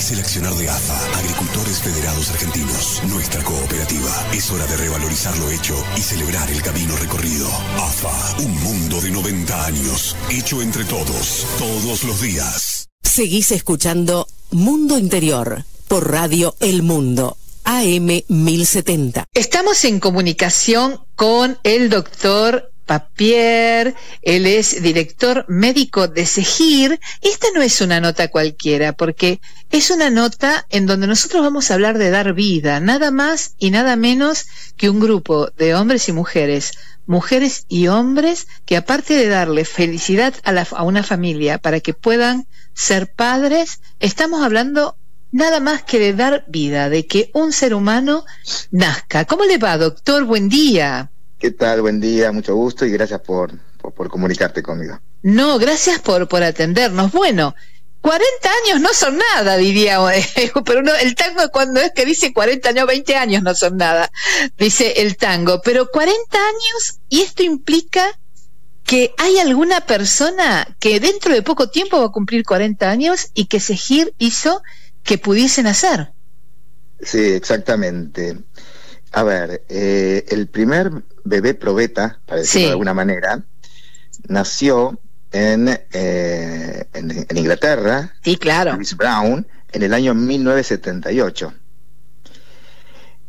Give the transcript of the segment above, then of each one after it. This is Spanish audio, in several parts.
Es el accionar de AFA, Agricultores Federados Argentinos, nuestra cooperativa. Es hora de revalorizar lo hecho y celebrar el camino recorrido. AFA, un mundo de 90 años, hecho entre todos, todos los días. Seguís escuchando Mundo Interior por Radio El Mundo, AM 1070. Estamos en comunicación con el doctor Papier. Él es director médico de SEGIR. Esta no es una nota cualquiera, porque es una nota en donde nosotros vamos a hablar de dar vida, nada más y nada menos que un grupo de hombres y mujeres y hombres que, aparte de darle felicidad a una familia para que puedan ser padres, estamos hablando nada más que de dar vida, de que un ser humano nazca. ¿Cómo le va, doctor? Buen día. ¿Qué tal? Buen día, mucho gusto y gracias por comunicarte conmigo. No, gracias por atendernos. Bueno, 40 años no son nada, diría, pero el tango cuando es que dice 40 años, 20 años no son nada, dice el tango, pero 40 años, y esto implica que hay alguna persona que dentro de poco tiempo va a cumplir 40 años y que SEGIR hizo que pudiesen hacer. Sí, exactamente. A ver, el primer bebé probeta, para decirlo de alguna manera, nació en Inglaterra, sí, claro, Louis Brown, en el año 1978.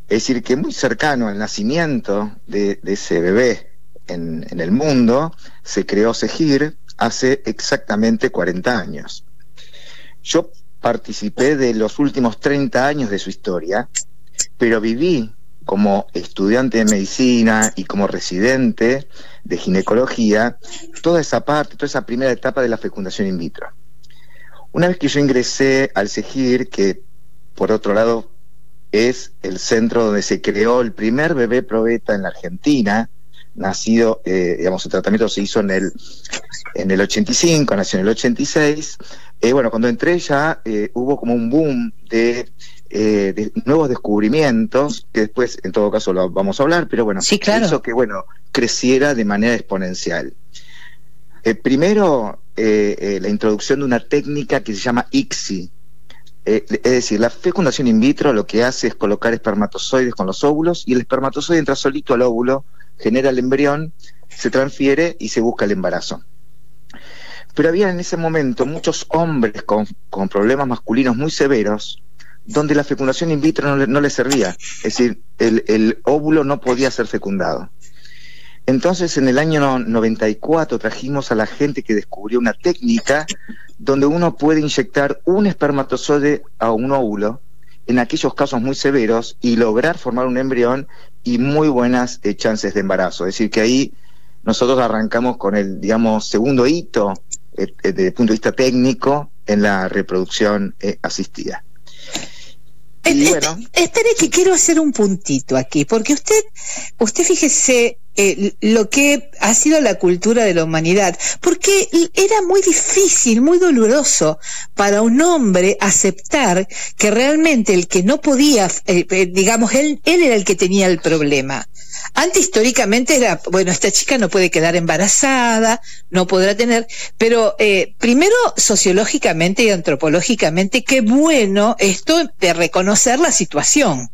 Es decir, que muy cercano al nacimiento de ese bebé en el mundo, se creó SEGIR hace exactamente 40 años. Yo participé de los últimos 30 años de su historia, pero viví como estudiante de medicina y como residente de ginecología toda esa parte, toda esa primera etapa de la fecundación in vitro. Una vez que yo ingresé al SEGIR, que por otro lado es el centro donde se creó el primer bebé probeta en la Argentina, nacido, digamos, el tratamiento se hizo en el 85, nació en el 86. Bueno, cuando entré ya hubo como un boom de nuevos descubrimientos, que después en todo caso lo vamos a hablar, pero bueno, sí, claro, hizo que creciera de manera exponencial. Primero, la introducción de una técnica que se llama ICSI, es decir, la fecundación in vitro lo que hace es colocar espermatozoides con los óvulos, y el espermatozoide entra solito al óvulo, genera el embrión, se transfiere y se busca el embarazo. Pero había en ese momento muchos hombres con problemas masculinos muy severos, donde la fecundación in vitro no les servía, es decir, el óvulo no podía ser fecundado. Entonces en el año 94 trajimos a la gente que descubrió una técnica donde uno puede inyectar un espermatozoide a un óvulo en aquellos casos muy severos y lograr formar un embrión y muy buenas chances de embarazo. Es decir, que ahí nosotros arrancamos con el, digamos, segundo hito desde el punto de vista técnico en la reproducción asistida. Y bueno, espere que quiero hacer un puntito aquí, porque usted fíjese lo que ha sido la cultura de la humanidad, porque era muy difícil, muy doloroso para un hombre aceptar que realmente el que no podía, digamos, él era el que tenía el problema. Antes históricamente era, bueno, esta chica no puede quedar embarazada, no podrá tener, pero primero sociológicamente y antropológicamente, qué bueno esto de reconocer la situación.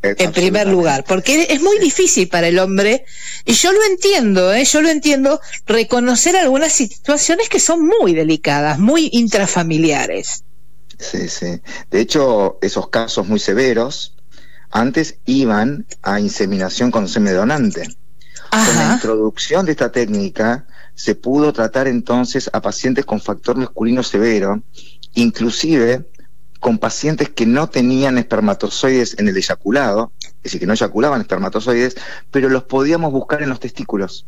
En primer lugar, porque es muy difícil para el hombre, y yo lo entiendo, reconocer algunas situaciones que son muy delicadas, muy intrafamiliares. Sí, sí. De hecho, esos casos muy severos antes iban a inseminación con semen donante. Ajá. Con la introducción de esta técnica se pudo tratar entonces a pacientes con factor masculino severo, inclusive con pacientes que no tenían espermatozoides en el eyaculado, es decir, que no eyaculaban espermatozoides, pero los podíamos buscar en los testículos,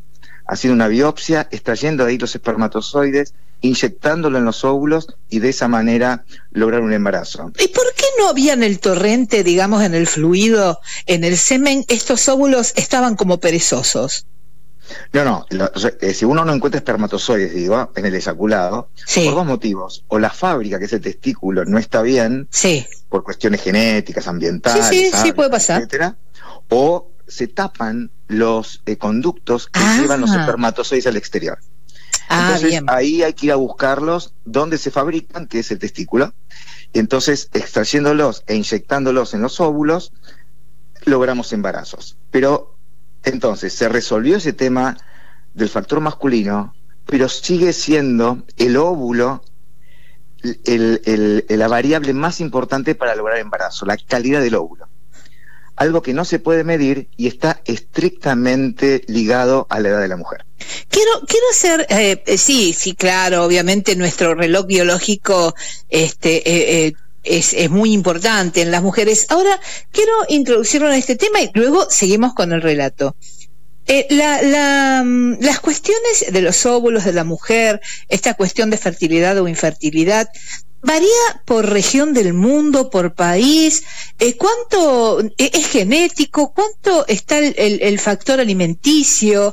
haciendo una biopsia, extrayendo de ahí los espermatozoides, inyectándolo en los óvulos y de esa manera lograr un embarazo. ¿Y por qué no había en el torrente, digamos, en el fluido, en el semen, estos óvulos estaban como perezosos? No, si uno no encuentra espermatozoides, digo, en el eyaculado, sí, por dos motivos: o la fábrica, que es el testículo, no está bien, sí, por cuestiones genéticas, ambientales, sí, puede pasar, etcétera, o se tapan los conductos que llevan los espermatozoides al exterior. Entonces, bien. ahí hay que ir a buscarlos donde se fabrican, que es el testículo. Entonces, extrayéndolos e inyectándolos en los óvulos, logramos embarazos. Pero, entonces, se resolvió ese tema del factor masculino, pero sigue siendo el óvulo la variable más importante para lograr embarazo, la calidad del óvulo. Algo que no se puede medir y está estrictamente ligado a la edad de la mujer. Quiero hacer, sí, claro, obviamente nuestro reloj biológico es muy importante en las mujeres. Ahora, quiero introducirlo en este tema y luego seguimos con el relato. Las cuestiones de los óvulos de la mujer, esta cuestión de fertilidad o infertilidad, ¿varía por región del mundo, por país? ¿Cuánto es genético? ¿Cuánto está el factor alimenticio?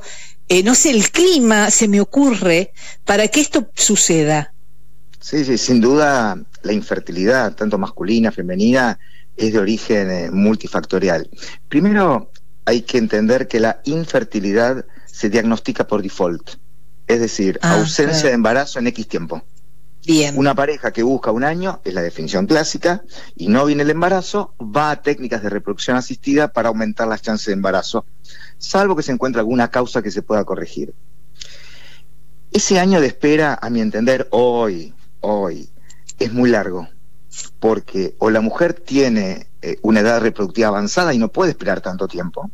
No sé, el clima, se me ocurre, para que esto suceda. Sí, sin duda la infertilidad, tanto masculina, femenina, es de origen multifactorial. Primero, hay que entender que la infertilidad se diagnostica por default, es decir, ausencia de embarazo en X tiempo. Bien. Una pareja que busca un año, es la definición clásica, y no viene el embarazo, va a técnicas de reproducción asistida para aumentar las chances de embarazo, salvo que se encuentre alguna causa que se pueda corregir. Ese año de espera, a mi entender, hoy, es muy largo, porque o la mujer tiene una edad reproductiva avanzada y no puede esperar tanto tiempo,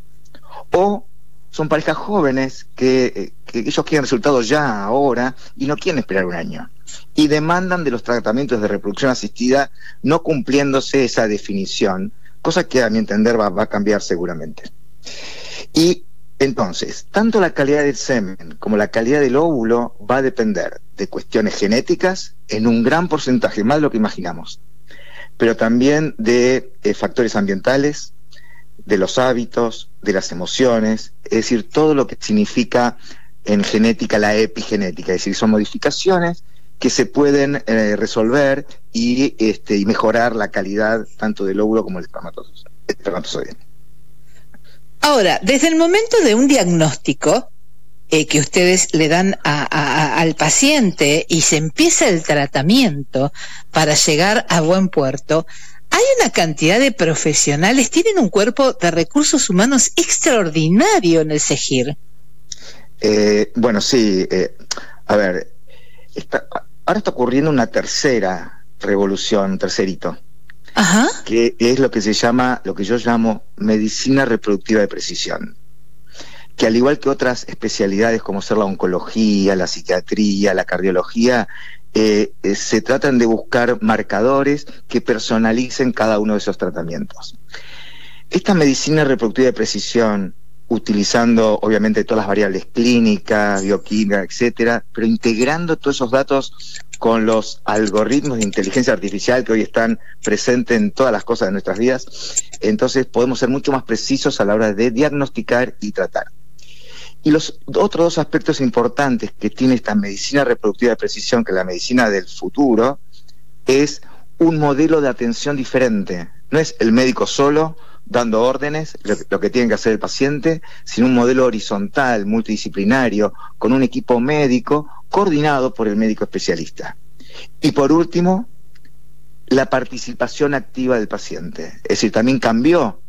o son parejas jóvenes que ellos quieren resultados ya, ahora, y no quieren esperar un año, y demandan de los tratamientos de reproducción asistida no cumpliéndose esa definición, cosa que a mi entender va a cambiar seguramente. Y entonces, tanto la calidad del semen como la calidad del óvulo va a depender de cuestiones genéticas en un gran porcentaje, más de lo que imaginamos, pero también de factores ambientales, de los hábitos, de las emociones, es decir, todo lo que significa en genética la epigenética, es decir, son modificaciones que se pueden resolver y mejorar la calidad tanto del óvulo como del espermatozoide. Ahora, desde el momento de un diagnóstico que ustedes le dan al paciente y se empieza el tratamiento para llegar a buen puerto, hay una cantidad de profesionales, tienen un cuerpo de recursos humanos extraordinario en el CEGIR. Bueno, sí, a ver, ahora está ocurriendo una tercera revolución, tercer hito. Ajá. Que es lo que se llama, lo que yo llamo medicina reproductiva de precisión, que al igual que otras especialidades como ser la oncología, la psiquiatría, la cardiología, se tratan de buscar marcadores que personalicen cada uno de esos tratamientos. Esta medicina reproductiva de precisión, utilizando obviamente todas las variables clínicas, bioquímica, etcétera, pero integrando todos esos datos con los algoritmos de inteligencia artificial que hoy están presentes en todas las cosas de nuestras vidas, entonces podemos ser mucho más precisos a la hora de diagnosticar y tratar. Y los otros dos aspectos importantes que tiene esta medicina reproductiva de precisión, que es la medicina del futuro, es un modelo de atención diferente. No es el médico solo dando órdenes, lo que tiene que hacer el paciente, sino un modelo horizontal, multidisciplinario, con un equipo médico coordinado por el médico especialista. Y por último, la participación activa del paciente. Es decir, también cambió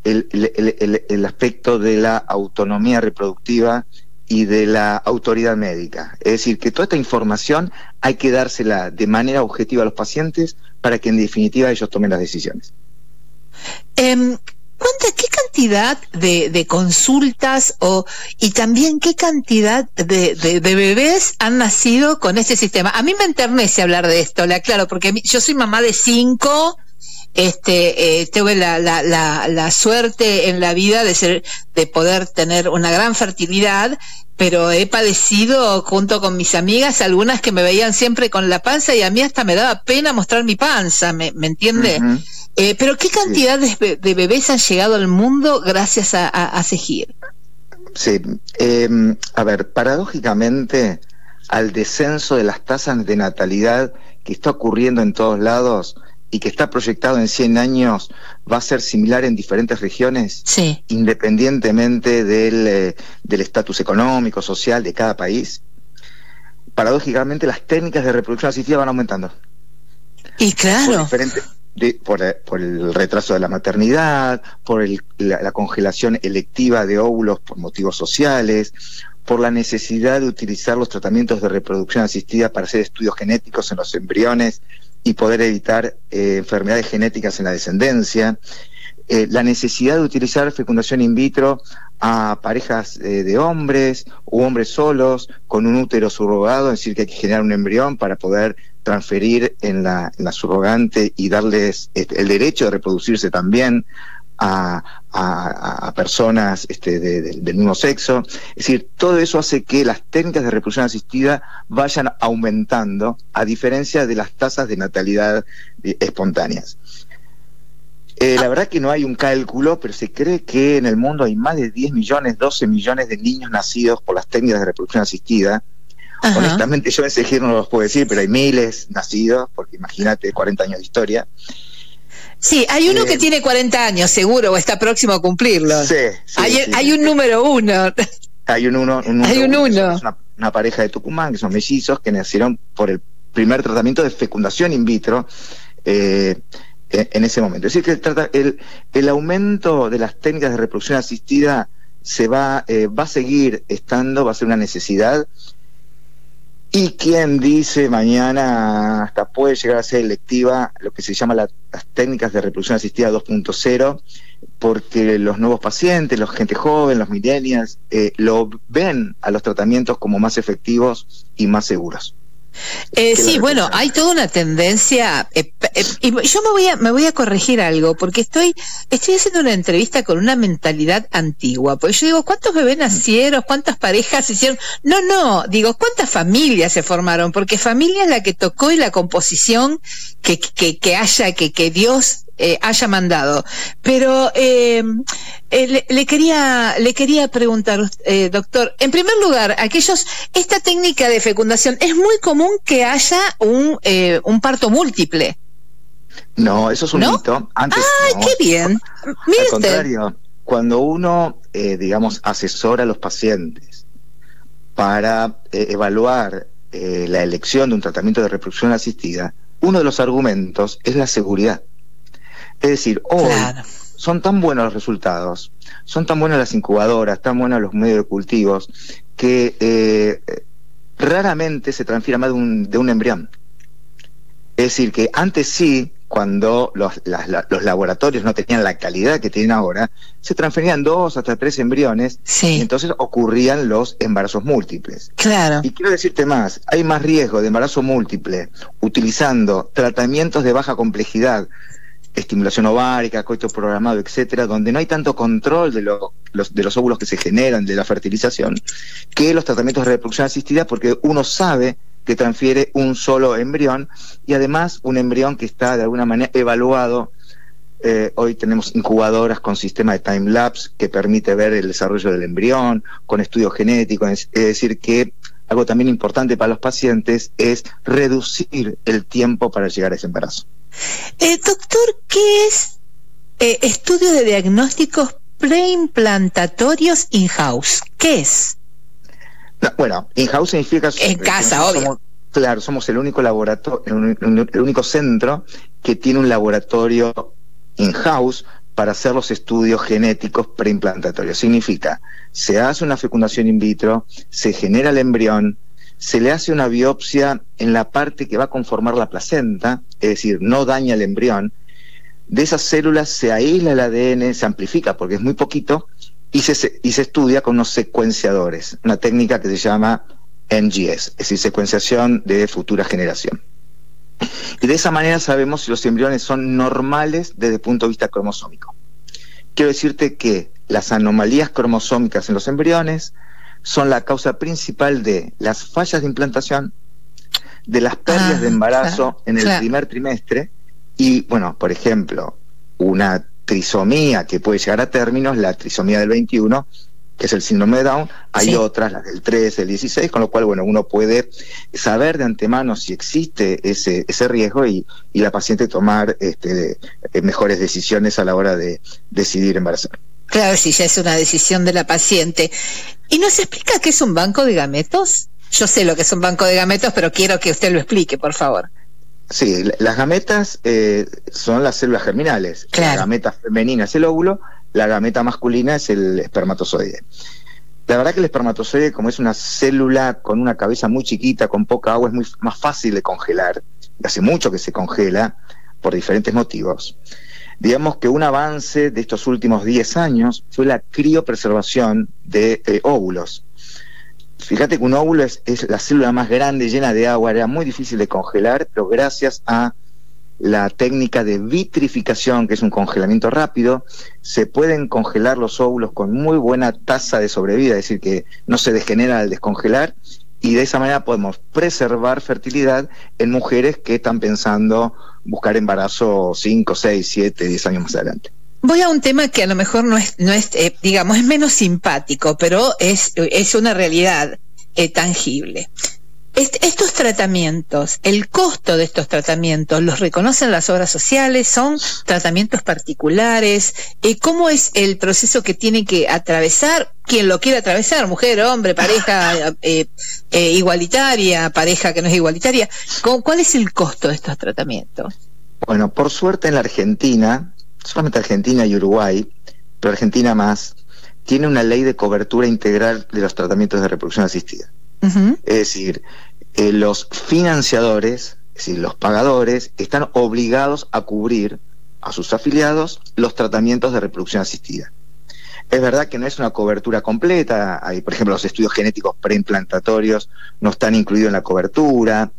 el aspecto de la autonomía reproductiva y de la autoridad médica. Es decir, que toda esta información hay que dársela de manera objetiva a los pacientes para que en definitiva ellos tomen las decisiones. ¿Qué cantidad de consultas y también qué cantidad de bebés han nacido con este sistema? A mí me enternece hablar de esto, le aclaro, porque yo soy mamá de 5, tuve la suerte en la vida de poder tener una gran fertilidad, pero he padecido junto con mis amigas algunas que me veían siempre con la panza y a mí hasta me daba pena mostrar mi panza, ¿me entiende? Uh-huh. Pero ¿qué cantidad de bebés han llegado al mundo gracias a CEGIR? Sí, a ver, paradójicamente, al descenso de las tasas de natalidad que está ocurriendo en todos lados y que está proyectado en 100 años, va a ser similar en diferentes regiones, sí, independientemente del estatus económico, social de cada país. paradójicamente las técnicas de reproducción asistida van aumentando. Y claro. Por el retraso de la maternidad, por la congelación electiva de óvulos por motivos sociales, por la necesidad de utilizar los tratamientos de reproducción asistida para hacer estudios genéticos en los embriones y poder evitar enfermedades genéticas en la descendencia, la necesidad de utilizar fecundación in vitro a parejas de hombres u hombres solos con un útero subrogado, es decir, que hay que generar un embrión para poder transferir en la subrogante y darles el derecho de reproducirse también a personas del mismo sexo. Es decir, todo eso hace que las técnicas de reproducción asistida vayan aumentando, a diferencia de las tasas de natalidad espontáneas. La verdad que no hay un cálculo, pero se cree que en el mundo hay más de 10 millones, 12 millones de niños nacidos por las técnicas de reproducción asistida. Ajá. Honestamente yo ese giro no los puedo decir, pero hay miles nacidos, porque imagínate, 40 años de historia. Sí, hay uno que tiene 40 años, seguro, o está próximo a cumplirlo. Sí, hay un número uno. Hay un uno. Es una pareja de Tucumán, que son mellizos, que nacieron por el primer tratamiento de fecundación in vitro en ese momento. Es decir, que el aumento de las técnicas de reproducción asistida va a seguir estando, va a ser una necesidad. Y quien dice mañana hasta puede llegar a ser electiva lo que se llama las técnicas de reproducción asistida 2.0, porque los nuevos pacientes, la gente joven, los millennials, lo ven a los tratamientos como más efectivos y más seguros. Sí, bueno, hay toda una tendencia, y yo me voy a corregir algo, porque estoy haciendo una entrevista con una mentalidad antigua, porque yo digo, ¿cuántos bebés nacieron? ¿Cuántas parejas se hicieron? No, digo, ¿cuántas familias se formaron? Porque familia es la que tocó y la composición que Dios haya mandado. Pero le quería preguntar, doctor, en primer lugar, esta técnica de fecundación, ¿es muy común que haya un parto múltiple? No, eso es un mito. Antes, qué bien. Al contrario, cuando uno, asesora a los pacientes para evaluar la elección de un tratamiento de reproducción asistida, uno de los argumentos es la seguridad. Es decir, hoy son tan buenos los resultados, son tan buenas las incubadoras, tan buenos los medios de cultivos, que raramente se transfiere más de un embrión. Es decir, que antes sí, cuando los laboratorios no tenían la calidad que tienen ahora, se transferían 2 hasta 3 embriones, y entonces ocurrían los embarazos múltiples. Claro. Y quiero decirte más, hay más riesgo de embarazo múltiple utilizando tratamientos de baja complejidad, estimulación ovárica, coito programado, etcétera, donde no hay tanto control de los óvulos que se generan, de la fertilización, que los tratamientos de reproducción asistida, porque uno sabe que transfiere un solo embrión, y además un embrión que está de alguna manera evaluado. Hoy tenemos incubadoras con sistema de time-lapse que permite ver el desarrollo del embrión, con estudios genéticos. Es decir, que algo también importante para los pacientes es reducir el tiempo para llegar a ese embarazo. Doctor, ¿qué es estudio de diagnósticos preimplantatorios in-house? ¿Qué es? No, bueno, in-house significa... En casa, obvio. Claro, somos el único laboratorio, el único centro que tiene un laboratorio in-house para hacer los estudios genéticos preimplantatorios. Significa, se hace una fecundación in vitro, se genera el embrión, se le hace una biopsia en la parte que va a conformar la placenta, es decir, no daña el embrión. De esas células se aísla el ADN, se amplifica porque es muy poquito, y se estudia con unos secuenciadores, una técnica que se llama NGS, es decir, secuenciación de futura generación. Y de esa manera sabemos si los embriones son normales desde el punto de vista cromosómico. Quiero decirte que las anomalías cromosómicas en los embriones son la causa principal de las fallas de implantación, de las pérdidas de embarazo en el primer trimestre, y, bueno, por ejemplo, una trisomía que puede llegar a términos, la trisomía del 21, que es el síndrome de Down. Hay otras, las del 13, del 16, con lo cual, bueno, uno puede saber de antemano si existe ese riesgo y la paciente tomar mejores decisiones a la hora de decidir embarazar. Claro, sí, ya es una decisión de la paciente. ¿Y nos explica qué es un banco de gametos? Yo sé lo que es un banco de gametos, pero quiero que usted lo explique, por favor. Sí, las gametas son las células germinales. Claro. La gameta femenina es el óvulo, la gameta masculina es el espermatozoide. La verdad que el espermatozoide, como es una célula con una cabeza muy chiquita, con poca agua, es muy más fácil de congelar. Hace mucho que se congela por diferentes motivos. Digamos que un avance de estos últimos 10 años fue la criopreservación de óvulos. Fíjate que un óvulo es la célula más grande, llena de agua, era muy difícil de congelar, pero gracias a la técnica de vitrificación, que es un congelamiento rápido, se pueden congelar los óvulos con muy buena tasa de sobrevida, es decir, que no se degeneran al descongelar, y de esa manera podemos preservar fertilidad en mujeres que están pensando buscar embarazo 5, 6, 7, 10 años más adelante. Voy a un tema que a lo mejor no es digamos, es menos simpático, pero es una realidad tangible. Estos tratamientos, el costo de estos tratamientos, ¿los reconocen las obras sociales? ¿Son tratamientos particulares? ¿Cómo es el proceso que tiene que atravesar quien lo quiera atravesar? Mujer, hombre, pareja igualitaria, pareja que no es igualitaria. ¿Cuál es el costo de estos tratamientos? Bueno, por suerte en la Argentina, solamente Argentina y Uruguay, pero Argentina más, tiene una ley de cobertura integral de los tratamientos de reproducción asistida. Uh-huh. Es decir, los financiadores, es decir, los pagadores, están obligados a cubrir a sus afiliados los tratamientos de reproducción asistida. Es verdad que no es una cobertura completa, hay, por ejemplo, los estudios genéticos preimplantatorios no están incluidos en la cobertura,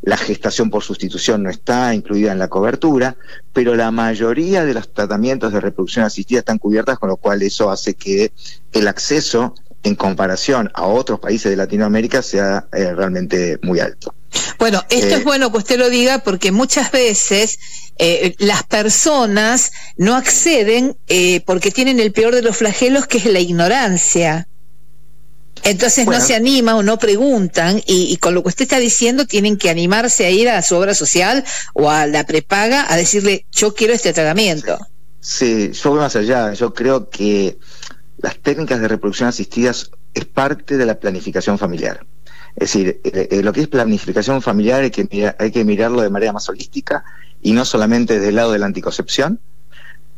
la gestación por sustitución no está incluida en la cobertura, pero la mayoría de los tratamientos de reproducción asistida están cubiertas, con lo cual eso hace que el acceso en comparación a otros países de Latinoamérica sea realmente muy alto. Bueno, esto es bueno que usted lo diga, porque muchas veces las personas no acceden porque tienen el peor de los flagelos, que es la ignorancia. Entonces no se animan o no preguntan, y con lo que usted está diciendo tienen que animarse a ir a su obra social o a la prepaga a decirle: yo quiero este tratamiento. Sí, yo voy más allá. Yo creo que las técnicas de reproducción asistidas es parte de la planificación familiar. Es decir, lo que es planificación familiar hay que mirarlo de manera más holística, y no solamente desde el lado de la anticoncepción.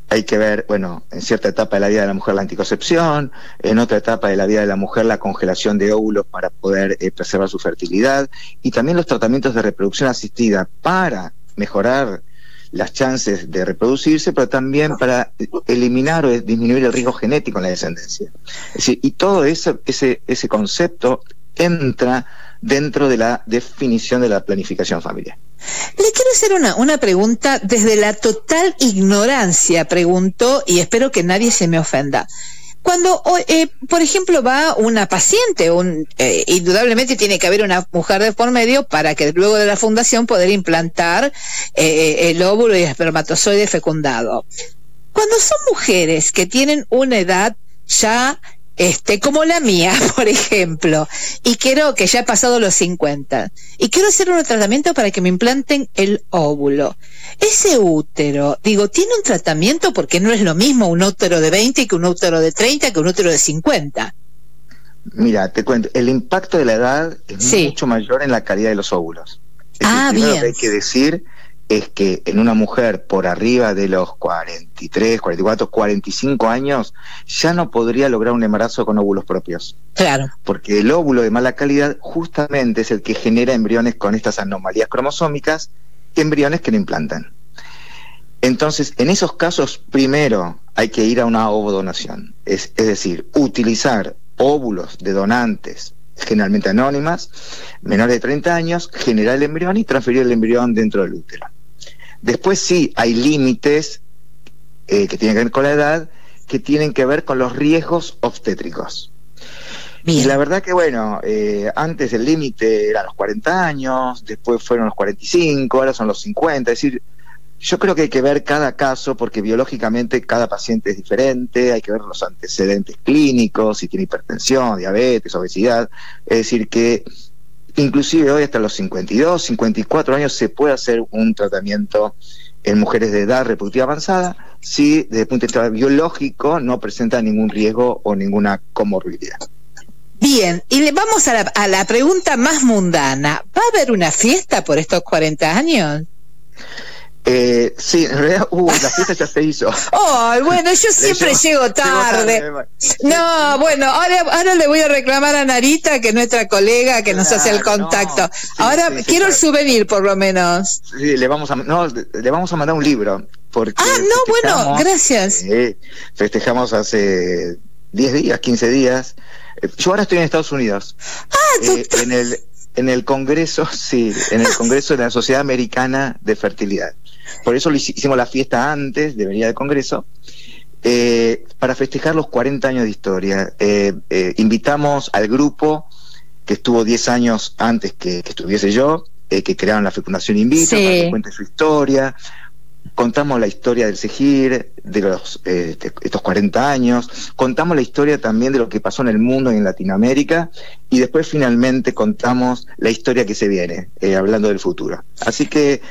Hay que ver, bueno, en cierta etapa de la vida de la mujer la anticoncepción, en otra etapa de la vida de la mujer la congelación de óvulos para poder preservar su fertilidad, y también los tratamientos de reproducción asistida para mejorar las chances de reproducirse, pero también para eliminar o disminuir el riesgo genético en la descendencia. Es decir, y todo ese concepto entra dentro de la definición de la planificación familiar. Le quiero hacer una pregunta desde la total ignorancia, pregunto, y espero que nadie se me ofenda. Cuando, por ejemplo, va una paciente, indudablemente tiene que haber una mujer de por medio para que luego de la fundación poder implantar el óvulo y el espermatozoide fecundado. Cuando son mujeres que tienen una edad ya como la mía, por ejemplo, y quiero que ya he pasado los 50, y quiero hacer un tratamiento para que me implanten el óvulo. Ese útero, digo, ¿tiene un tratamiento? Porque no es lo mismo un útero de 20 que un útero de 30 que un útero de 50. Mira, te cuento, el impacto de la edad es mucho mayor en la calidad de los óvulos. Bien. Lo que hay que decir es que en una mujer por arriba de los 43, 44, 45 años ya no podría lograr un embarazo con óvulos propios. Claro. Porque el óvulo de mala calidad justamente es el que genera embriones con estas anomalías cromosómicas, embriones que no implantan. Entonces, en esos casos, primero hay que ir a una ovodonación. Es decir, utilizar óvulos de donantes generalmente anónimas, menores de 30 años, generar el embrión y transferir el embrión dentro del útero. Después sí, hay límites que tienen que ver con la edad, que tienen que ver con los riesgos obstétricos. Bien. Y la verdad que, bueno, antes el límite eran los 40 años, después fueron los 45, ahora son los 50, es decir, yo creo que hay que ver cada caso, porque biológicamente cada paciente es diferente, hay que ver los antecedentes clínicos, si tiene hipertensión, diabetes, obesidad. Es decir, que inclusive hoy hasta los 52, 54 años se puede hacer un tratamiento en mujeres de edad reproductiva avanzada, si desde el punto de vista biológico no presenta ningún riesgo o ninguna comorbilidad. Bien, y vamos a la pregunta más mundana. ¿Va a haber una fiesta por estos 40 años? Sí, en realidad la fiesta ya se hizo. Oh, bueno, yo siempre llego tarde. No, bueno, ahora le voy a reclamar a Narita, que es nuestra colega, que nos hace el contacto. Ahora quiero el souvenir, por lo menos. Sí, le vamos a mandar un libro. Porque bueno, gracias. Festejamos hace 10 días, 15 días. Yo ahora estoy en Estados Unidos. En el Congreso, en el Congreso de la Sociedad Americana de Fertilidad. Por eso hicimos la fiesta antes de venir al Congreso, para festejar los 40 años de historia. Invitamos al grupo que estuvo 10 años antes que estuviese yo, que crearon la fecundación in vitro, para que cuente su historia. Contamos la historia del CEGIR, de estos 40 años, contamos la historia también de lo que pasó en el mundo y en Latinoamérica, y después finalmente contamos la historia que se viene, hablando del futuro. Así que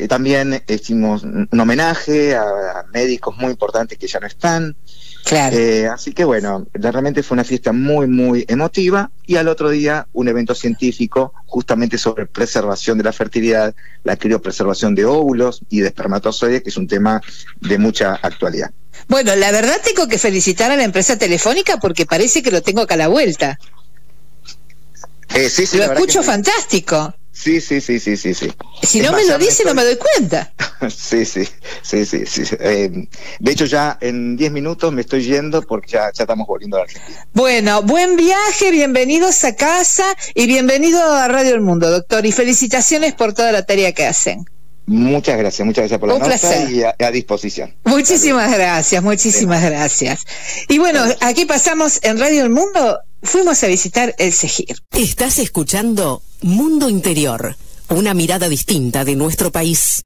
también hicimos un homenaje a médicos muy importantes que ya no están. Claro. Así que bueno, realmente fue una fiesta muy, muy emotiva, y al otro día un evento científico justamente sobre preservación de la fertilidad, la criopreservación de óvulos y de espermatozoides, que es un tema de mucha actualidad. Bueno, la verdad tengo que felicitar a la empresa Telefónica porque parece que lo tengo acá a la vuelta. Sí, lo escucho fantástico. Sí. Si no me lo dice, no me doy cuenta. Sí. De hecho, ya en 10 minutos me estoy yendo porque ya estamos volviendo a la Argentina. Bueno, buen viaje, bienvenidos a casa y bienvenido a Radio El Mundo, doctor, y felicitaciones por toda la tarea que hacen. Muchas gracias por la nota y a disposición. Muchísimas gracias. Y bueno, aquí pasamos en Radio El Mundo, fuimos a visitar el CEGIR. Estás escuchando Mundo Interior, una mirada distinta de nuestro país.